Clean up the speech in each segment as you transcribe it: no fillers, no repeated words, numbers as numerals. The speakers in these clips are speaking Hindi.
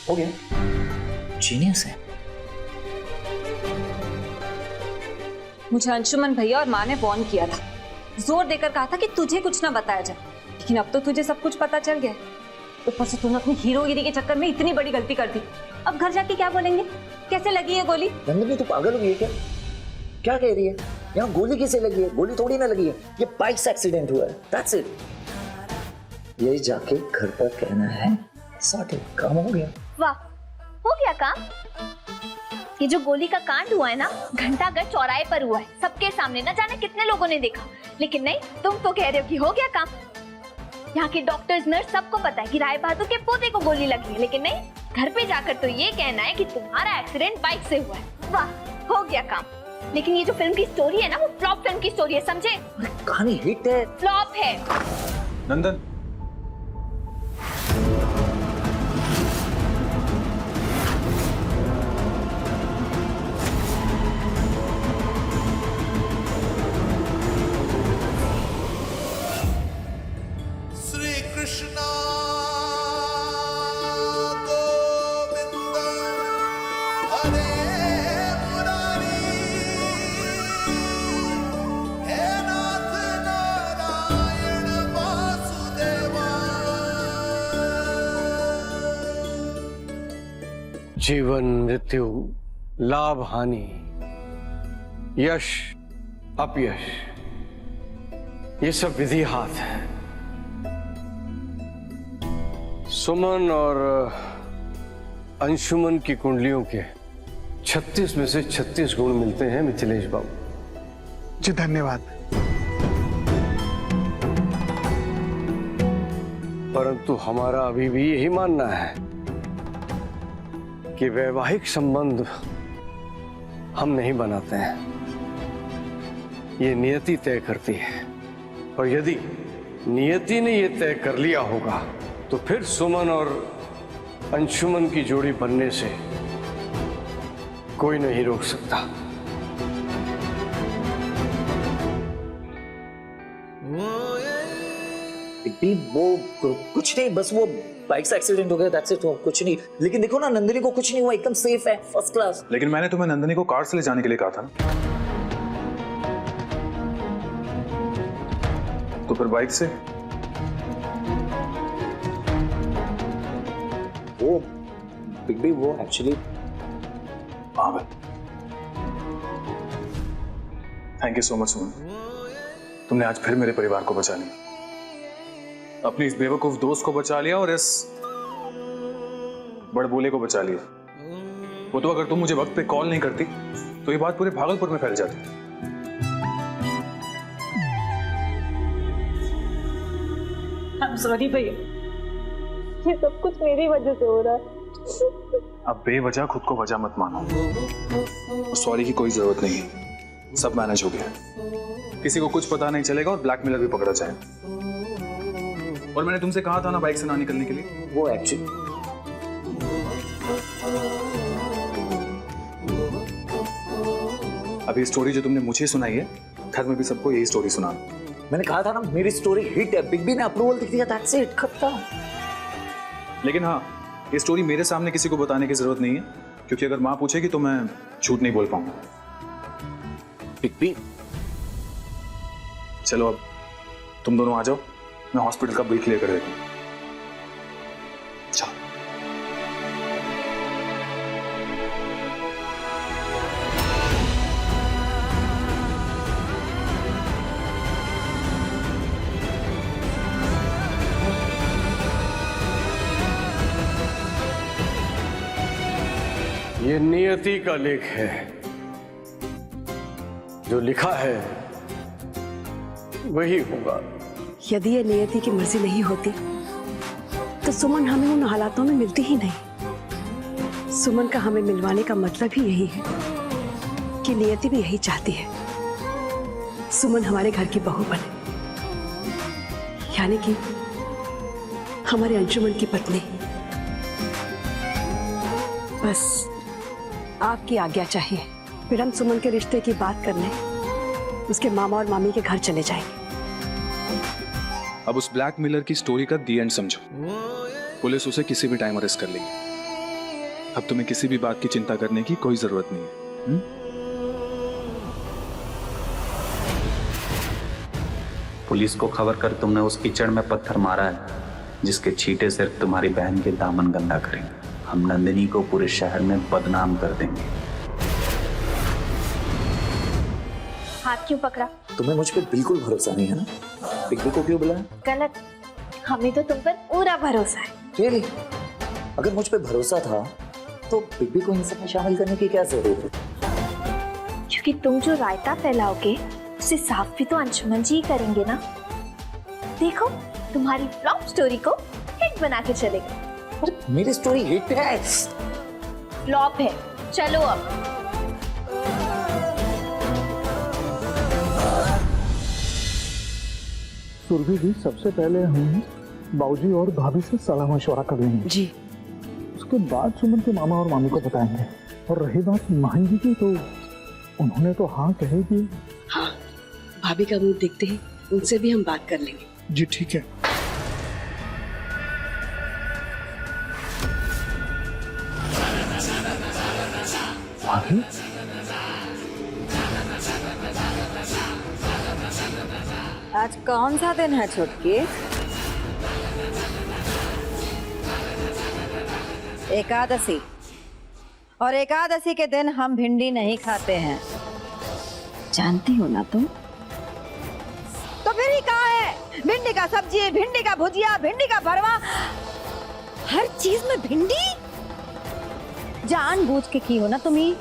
हो गया, जीनियस है। मुझे अंशुमन भैया और माँ ने वार्न किया था, जोर देकर कहा था कि तुझे कुछ ना बताया जाए, लेकिन अब तो तुझे सब कुछ पता चल गया। ऊपर से तूने अपनी हीरोगिरी के चक्कर में इतनी बड़ी गलती कर दी। अब घर जाके क्या बोलेंगे? कैसे लगी है गोली? नंदिनी तू पागल हो गई है क्या? क्या कह रही है? यहाँ गोली किसे लगी है? गोली थोड़ी ना लगी है, ये बाइक से एक्सीडेंट हुआ है, दैट्स इट। ये जाके घर पर कहना है, सॉर्टेड, काम हो गया। वाह, हो गया काम। ये जो गोली का कांड हुआ है ना, घंटाघर चौराहे पर हुआ है, सबके सामने, न जाने कितने लोगों ने देखा। लेकिन नहीं, तुम तो कह रहे हो कि हो गया काम। यहाँ के डॉक्टर्स, नर्स, सबको पता है कि राय बहादुर के पोते को गोली लगी है, लेकिन नहीं, घर पे जाकर तो ये कहना है कि तुम्हारा एक्सीडेंट बाइक से हुआ है। वाह, हो गया काम। लेकिन ये जो फिल्म की स्टोरी है ना, वो फ्लॉप फिल्म की स्टोरी है, समझे? कहानी हिट है, फ्लॉप है। नंदन, जीवन मृत्यु, लाभ हानि, यश अपयश, ये सब विधि हाथ है। सुमन और अंशुमन की कुंडलियों के 36 में से 36 गुण मिलते हैं मिथिलेश बाबू जी। धन्यवाद। परंतु हमारा अभी भी यही मानना है कि वैवाहिक संबंध हम नहीं बनाते हैं, ये नियति तय करती है। और यदि नियति ने ये तय कर लिया होगा तो फिर सुमन और अंशुमन की जोड़ी बनने से कोई नहीं रोक सकता। वो कुछ नहीं, बस वो बाइक से एक्सीडेंट हो गया, दैट्स इट, कुछ नहीं। लेकिन देखो ना, नंदिनी को कुछ नहीं हुआ, एकदम सेफ है, फर्स्ट क्लास। लेकिन मैंने तुम्हें नंदिनी को कार से ले जाने के लिए कहा था ना, तो फिर बाइक से? वो बिग बी, वो एक्चुअली पागल। थैंक यू सो मच सुमन, तुमने आज फिर मेरे परिवार को बचा लिया, अपनी इस बेवकूफ दोस्त को बचा लिया और इस बड़बोले को बचा लिया। वो तो अगर तुम मुझे वक्त पे कॉल नहीं करती तो ये बात पूरे भागलपुर में फैल जाती। I'm sorry भैया, ये सब कुछ मेरी वजह से हो रहा है। अब बेवजह खुद को वजह मत मानो, सॉरी की कोई जरूरत नहीं है, सब मैनेज हो गया। किसी को कुछ पता नहीं चलेगा और ब्लैकमेलर भी पकड़ा जाएगा। और मैंने तुमसे कहा था ना बाइक से ना निकलने के लिए। वो एक्चुअली अभी स्टोरी जो तुमने मुझे सुनाई है, घर में भी सबको यही स्टोरी सुना। मैंने कहा था ना, मेरी स्टोरी हिट है, बिग बी ने अप्रूवल दे दिया, दैट्स इट, खत्म। लेकिन हाँ, ये स्टोरी मेरे सामने किसी को बताने की जरूरत नहीं है, क्योंकि अगर माँ पूछेगी तो मैं झूठ नहीं बोल पाऊंगा। बिग बी, चलो अब तुम दोनों आ जाओ, मैं हॉस्पिटल का बिल क्लियर कर देता हूँ। चलो। ये नियति का लेख है, जो लिखा है वही होगा। यदि ये नियति की मर्जी नहीं होती तो सुमन हमें उन हालातों में मिलती ही नहीं। सुमन का हमें मिलवाने का मतलब ही यही है कि नियति भी यही चाहती है, सुमन हमारे घर की बहू बने, यानी कि हमारे अंशुमन की पत्नी। बस आपकी आज्ञा चाहिए, फिर हम सुमन के रिश्ते की बात करने उसके मामा और मामी के घर चले जाएंगे। अब उस ब्लैकमेलर की स्टोरी का दी एंड समझो। पुलिस उसे किसी भी टाइम अरेस्ट कर लेगी। अब तुम्हें किसी भी बात की चिंता करने की कोई जरूरत नहीं है। पुलिस को खबर कर तुमने उस कीचड़ में पत्थर मारा है जिसके छींटे सिर्फ तुम्हारी बहन के दामन गंदा करेंगे। हम नंदिनी को पूरे शहर में बदनाम कर देंगे। हाथ क्यों पकड़ा? तुम्हें मुझ पे बिल्कुल भरोसा नहीं है ना? पिग्गी को क्यों बुलाया? गलत, हमें तो तुम पर पूरा भरोसा है। रियली? अगर मुझ पे भरोसा था तो पिग्गी को इन सब में शामिल करने की क्या जरूरत है? क्योंकि तुम जो रायता फैलाओगे उसे साफ भी तो अंशुमन जी ही करेंगे ना। देखो तुम्हारी फ्लॉप स्टोरी को हिट बना के चलेगा। अरे मेरी स्टोरी हिट है। फ्लॉप है, चलो अब। सुरभि जी, सबसे पहले हम बाबूजी और भाभी से सलाह मशवरा कर लेंगे। जी। उसके बाद सुमन के मामा और मामी को बताएंगे। और रही बात माही जी की, तो उन्होंने तो हाँ कहेगी। हाँ, भाभी का मुंह देखते ही उनसे भी हम बात कर लेंगे। जी ठीक है। माही, आज कौन सा दिन है छुटकी? एकादशी। और एकादशी के दिन हम भिंडी नहीं खाते हैं, जानती हो ना तुम? तो फिर ही कहा है भिंडी का सब्जी, भिंडी का भुजिया, भिंडी का भरवा, हर चीज में भिंडी। जानबूझ के की हो ना तुम ही,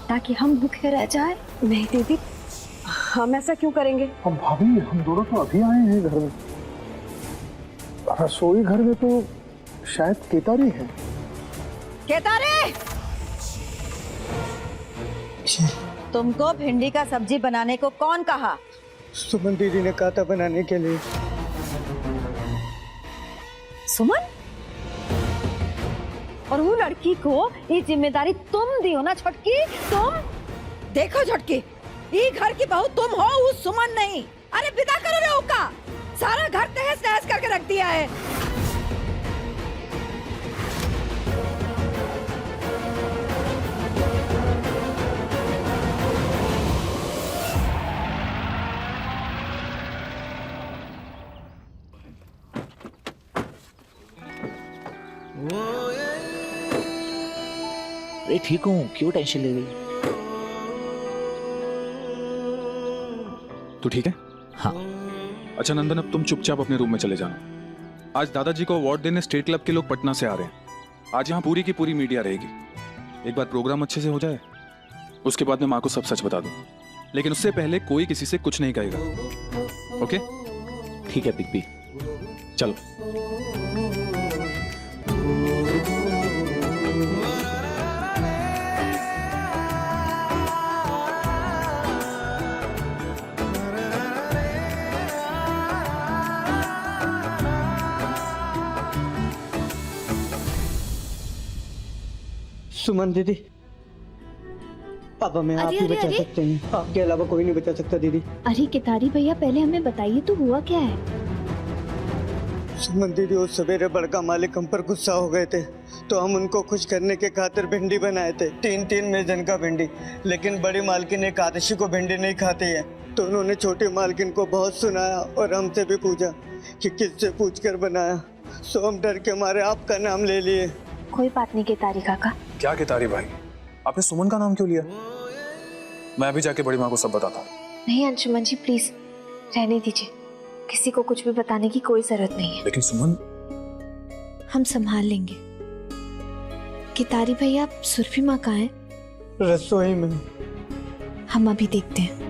ताकि हम भूखे रह जाए। नहीं दीदी, हम ऐसा क्यों करेंगे? अब भाभी, हम दोनों तो अभी आए हैं घर में। रसोई घर में तो शायद केतारी है। केतारी, तुमको भिंडी का सब्जी बनाने को कौन कहा? सुमन दीदी ने कहा था बनाने के लिए। सुमन? और वो लड़की को ये जिम्मेदारी तुम दी हो ना छुटकी? तुम देखो छुटकी, ये घर की बहू तुम हो, उस सुमन नहीं। अरे विदा करो रे उका, सारा घर तहस नहस करके रख दिया है। अरे ठीक हूँ, क्यों टेंशन ले रही? तू ठीक है? हाँ। अच्छा नंदन, अब तुम चुपचाप अपने रूम में चले जाना। आज दादाजी को अवार्ड देने स्टेट क्लब के लोग पटना से आ रहे हैं। आज यहाँ पूरी की पूरी मीडिया रहेगी। एक बार प्रोग्राम अच्छे से हो जाए, उसके बाद मैं माँ को सब सच बता दूँ। लेकिन उससे पहले कोई किसी से कुछ नहीं कहेगा। ओके? ठीक है पिग्गी, चलो। सुमन दीदी, अब हमें आप ही बचा सकते हैं, आपके अलावा कोई नहीं बचा सकता दीदी। अरे केतारी भैया, पहले हमें बताइए तो हुआ क्या है? सुमन दीदी, उस सवेरे बड़का मालिक हम पर गुस्सा हो गए थे, तो हम उनको खुश करने के खातिर भिंडी बनाए थे, 3-3 मेजन का भिंडी। लेकिन बड़ी मालकिन एकादशी को भिंडी नहीं खाती है, तो उन्होंने छोटी मालकिन को बहुत सुनाया और हमसे भी पूछा कि किससे पूछ कर बनाया। सो हम डर के मारे आपका नाम ले लिए। कोई बात नहीं केतारी काका। क्या केतारी भाई, आपने सुमन का नाम क्यों लिया? मैं अभी जाके बड़ी माँ को सब बताता हूँ। नहीं अंशुमन जी, प्लीज रहने दीजिए, किसी को कुछ भी बताने की कोई जरूरत नहीं है। लेकिन सुमन, हम संभाल लेंगे। केतारी भैया, सुरभि माँ कहाँ है? रसोई में। हम अभी देखते हैं।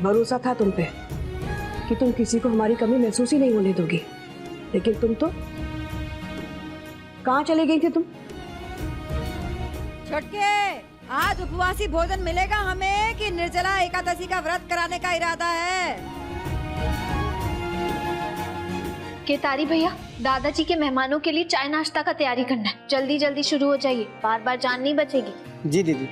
भरोसा था तुम पे कि तुम किसी को हमारी कमी महसूस ही नहीं होने दोगी, लेकिन तुम तो कहाँ चली गई थी तुम? छोटके, आज उपवासी भोजन मिलेगा हमें कि निर्जला एकादशी का व्रत कराने का इरादा है? केतारी भैया, दादाजी के मेहमानों के लिए चाय नाश्ता का तैयारी करना है। जल्दी जल्दी शुरू हो जाइए, बार बार जान नहीं बचेगी। जी दीदी।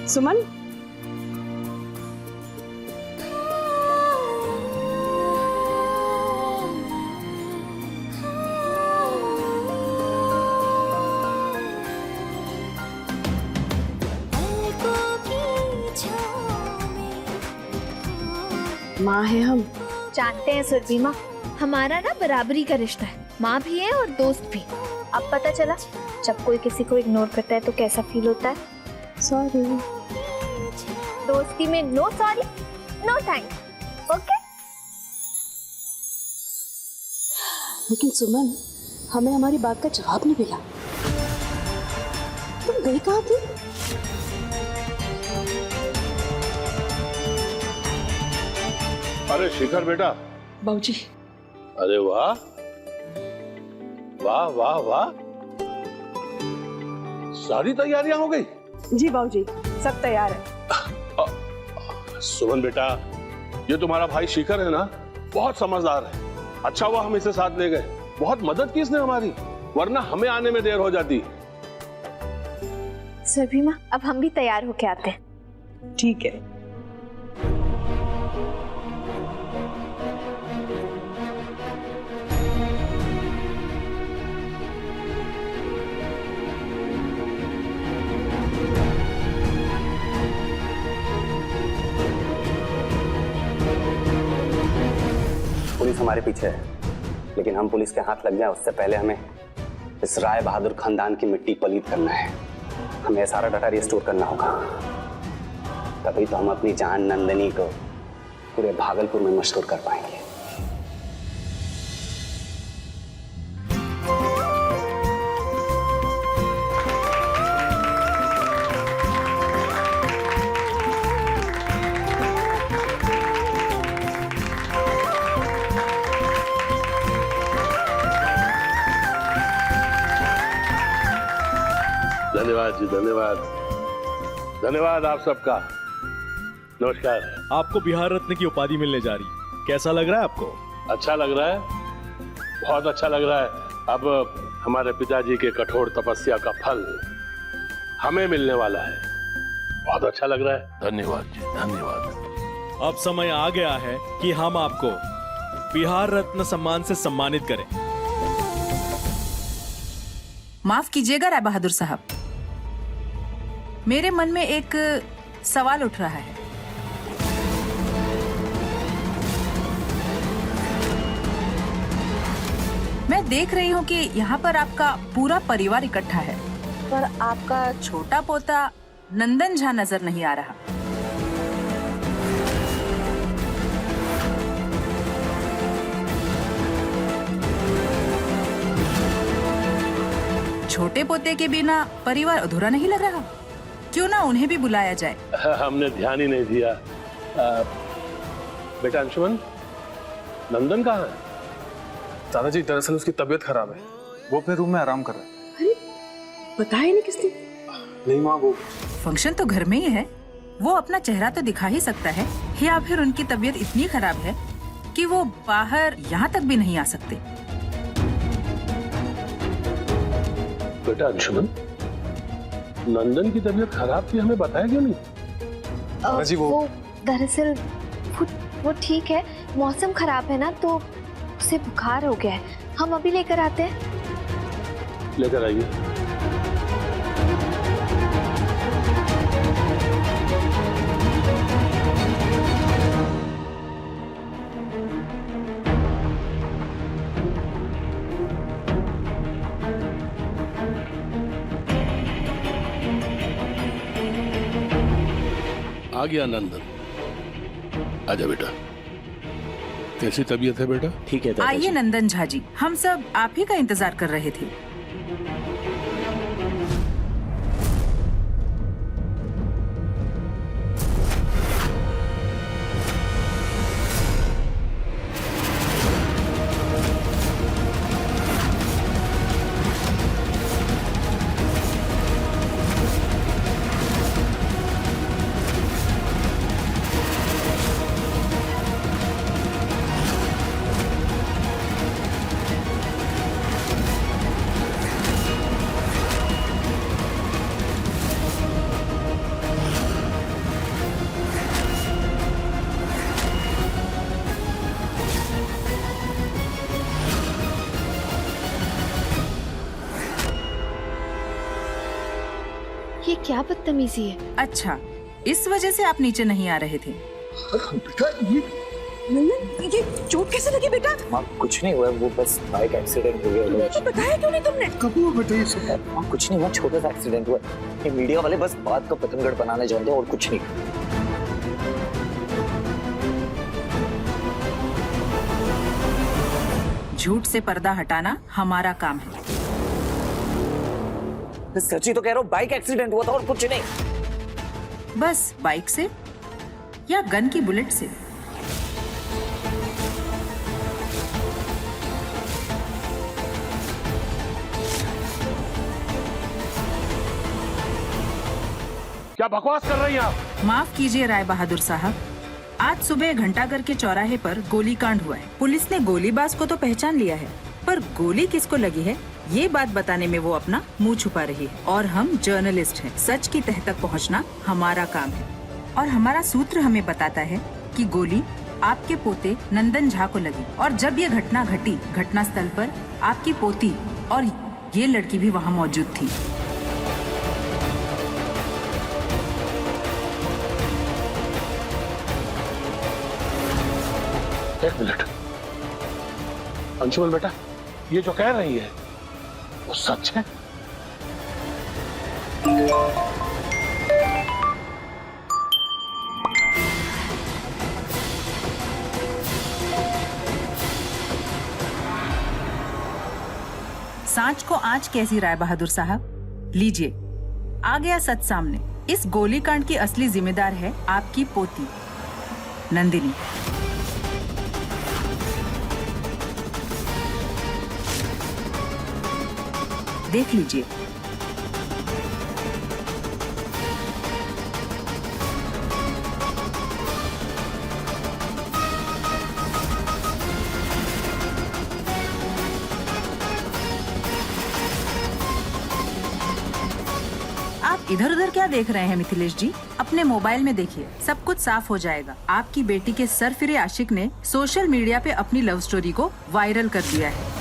सुमन, माँ है हम। जानते हैं सुरभि माँ, हमारा ना बराबरी का रिश्ता है। माँ भी है और दोस्त भी। अब पता चला जब कोई किसी को इग्नोर करता है तो कैसा फील होता है। सॉरी। दोस्ती में no sorry, no thanks. Okay? लेकिन सुमन, हमें हमारी बात का जवाब नहीं मिला। तुम गई कहाँ थी? अरे शिखर बेटा। बाबूजी। अरे वाह वाह वाह वाह, सारी तैयारियां हो गई? जी बाबूजी, सब तैयार है। सुमन बेटा, ये तुम्हारा भाई शिखर है ना, बहुत समझदार है। अच्छा हुआ हम इसे साथ ले गए, बहुत मदद की इसने हमारी, वरना हमें आने में देर हो जाती। सुरभि माँ, अब हम भी तैयार होके आते हैं। ठीक है। पुलिस हमारे पीछे है, लेकिन हम पुलिस के हाथ लग जाए उससे पहले हमें इस राय बहादुर खानदान की मिट्टी पलीत करना है। हमें सारा डाटा रिस्टोर करना होगा, तभी तो हम अपनी जान नंदिनी को पूरे भागलपुर में मशहूर कर पाएंगे। धन्यवाद जी, धन्यवाद धन्यवाद आप सबका। नमस्कार। आपको बिहार रत्न की उपाधि मिलने जा रही, कैसा लग रहा है आपको? अच्छा लग रहा है, बहुत अच्छा लग रहा है। अब हमारे पिताजी के कठोर तपस्या का फल हमें मिलने वाला है, बहुत अच्छा लग रहा है। धन्यवाद जी, धन्यवाद। अब समय आ गया है कि हम आपको बिहार रत्न सम्मान से सम्मानित करें। माफ कीजिएगा राय बहादुर साहब, मेरे मन में एक सवाल उठ रहा है। मैं देख रही हूँ कि यहाँ पर आपका पूरा परिवार इकट्ठा है, पर आपका छोटा पोता नंदन झा नजर नहीं आ रहा। छोटे पोते के बिना परिवार अधूरा नहीं लग रहा, क्यों ना उन्हें भी बुलाया जाए। हमने ध्यान ही नहीं दिया। बेटा अंशुमन, नंदन कहाँ है? दादाजी, दरअसल उसकी तबीयत खराब है, वो अपने रूम में आराम कर रहा है। अरे बताया नहीं किसने? नहीं माँ, वो फंक्शन तो घर में ही है, वो अपना चेहरा तो दिखा ही सकता है, या फिर उनकी तबीयत इतनी खराब है कि वो बाहर यहाँ तक भी नहीं आ सकते। बेटा अंशुमन, नंदन की तबीयत खराब थी, हमें बताया क्यों नहीं? जी वो दरअसल वो ठीक है, मौसम खराब है ना तो उसे बुखार हो गया है। हम अभी लेकर आते हैं। लेकर आइए। आ गया नंदन, आजा बेटा। कैसी तबीयत है बेटा? ठीक है आइए नंदन झा जी, हम सब आप ही का इंतजार कर रहे थे। ये क्या बदतमीजी है? अच्छा, इस वजह से आप नीचे नहीं आ रहे थे। बेटा ये चोट कैसे लगी बेटा? माँ कुछ नहीं हुआ, वो बस बाइक एक्सीडेंट हो गया। तो बताया क्यों नहीं तुमने? कब हुआ बेटा ये सब? माँ कुछ नहीं हुआ, छोटा सा एक्सीडेंट हुआ। ये मीडिया वाले बस बात का पतंगड़ बनाने जानते हैं और कुछ नहीं। झूठ से पर्दा हटाना हमारा काम है। सच्ची तो कह रहा हूँ, बाइक एक्सीडेंट हुआ था और कुछ नहीं। बस बाइक से या गन की बुलेट से? क्या बकवास कर रही हैं आप? माफ कीजिए राय बहादुर साहब, आज सुबह घंटाघर के चौराहे पर गोलीकांड हुआ है। पुलिस ने गोलीबाज को तो पहचान लिया है, पर गोली किसको लगी है ये बात बताने में वो अपना मुंह छुपा रही है। और हम जर्नलिस्ट हैं, सच की तह तक पहुंचना हमारा काम है। और हमारा सूत्र हमें बताता है कि गोली आपके पोते नंदन झा को लगी, और जब ये घटना घटी, घटनास्थल पर आपकी पोती और ये लड़की भी वहाँ मौजूद थी। एक मिनट अंशुमन बेटा, ये जो कह रही है वो सच है? सांच को आज कैसी राय बहादुर साहब? लीजिए, आ गया सच सामने। इस गोलीकांड की असली जिम्मेदार है आपकी पोती नंदिनी। देख लीजिए। आप इधर उधर क्या देख रहे हैं मिथिलेश जी? अपने मोबाइल में देखिए, सब कुछ साफ हो जाएगा। आपकी बेटी के सरफिरे आशिक ने सोशल मीडिया पे अपनी लव स्टोरी को वायरल कर दिया है।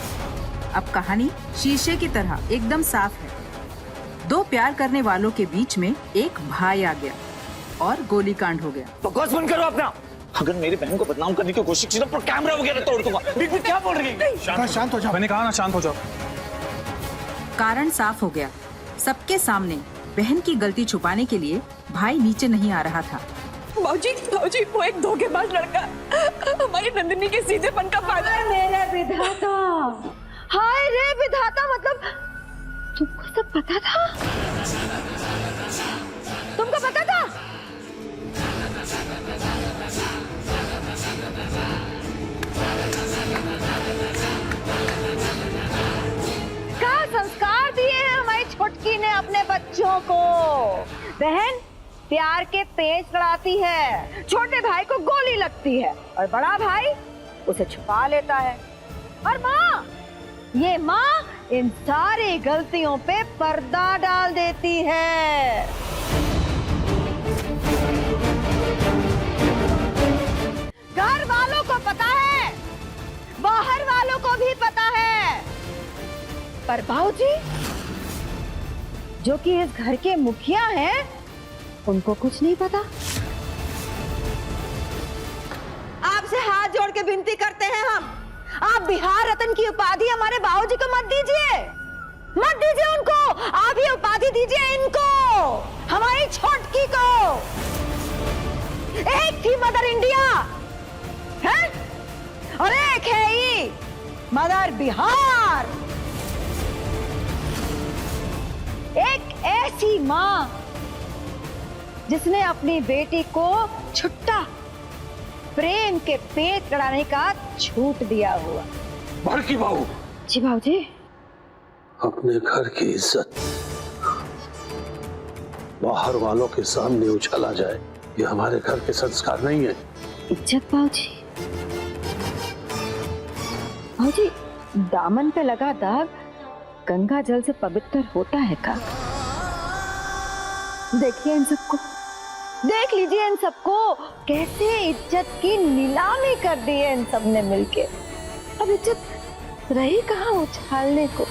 अब कहानी शीशे की तरह एकदम साफ है। दो प्यार करने वालों के बीच में एक भाई आ गया और गोलीकांड हो गया। बकवास बंद करो अपना। अगर मेरी बहन को बदनाम करने की कोशिश की तो कैमरा वगैरह तोड़ दूंगा। बीच क्या बोल रही है? शांत हो जाओ। मैंने कहा ना शांत हो जाओ। कारण साफ हो गया। सबके सामने बहन की गलती छुपाने के लिए भाई नीचे नहीं आ रहा था। बाबूजी, वो एक धोखेबाज लड़का हमारी नंदिनी के सीधेपन का फायदा। मेरे विधाता, हाय रे विधाता, मतलब तुमको सब पता था? तुमको पता था? क्या संस्कार दिए हैं हमारी छोटकी ने अपने बच्चों को। बहन, प्यार के पेच लड़ाती है, छोटे भाई को गोली लगती है और बड़ा भाई उसे छुपा लेता है। और माँ, ये माँ इन सारी गलतियों पे पर्दा डाल देती है। घर वालों को पता है, बाहर वालों को भी पता है, पर बाबूजी जो कि इस घर के मुखिया हैं, उनको कुछ नहीं पता। आपसे हाथ जोड़ के विनती करते हैं हम, आप बिहार रत्न की उपाधि हमारे बाबूजी को मत दीजिए, मत दीजिए उनको, आप ये उपाधि दीजिए इनको, हमारी छोटकी को। एक थी मदर इंडिया है और एक है ये मदर बिहार। एक ऐसी माँ जिसने अपनी बेटी को छुट्टा प्रेम के पेट लड़ाने का छूट दिया हुआ। बड़की बहू। जी बाबूजी। अपने घर की इज्जत बाहर वालों के सामने उछाला जाए, ये हमारे घर के संस्कार नहीं है। इज्जत बाबूजी, बाबूजी दामन पे लगा दाग गंगा जल से पवित्र होता है का? देखिए इन सबको, देख लीजिए इन सबको, कैसे इज्जत की नीलामी कर दी है इन सब ने मिलके। अब इज्जत रही कहाँ उछालने को।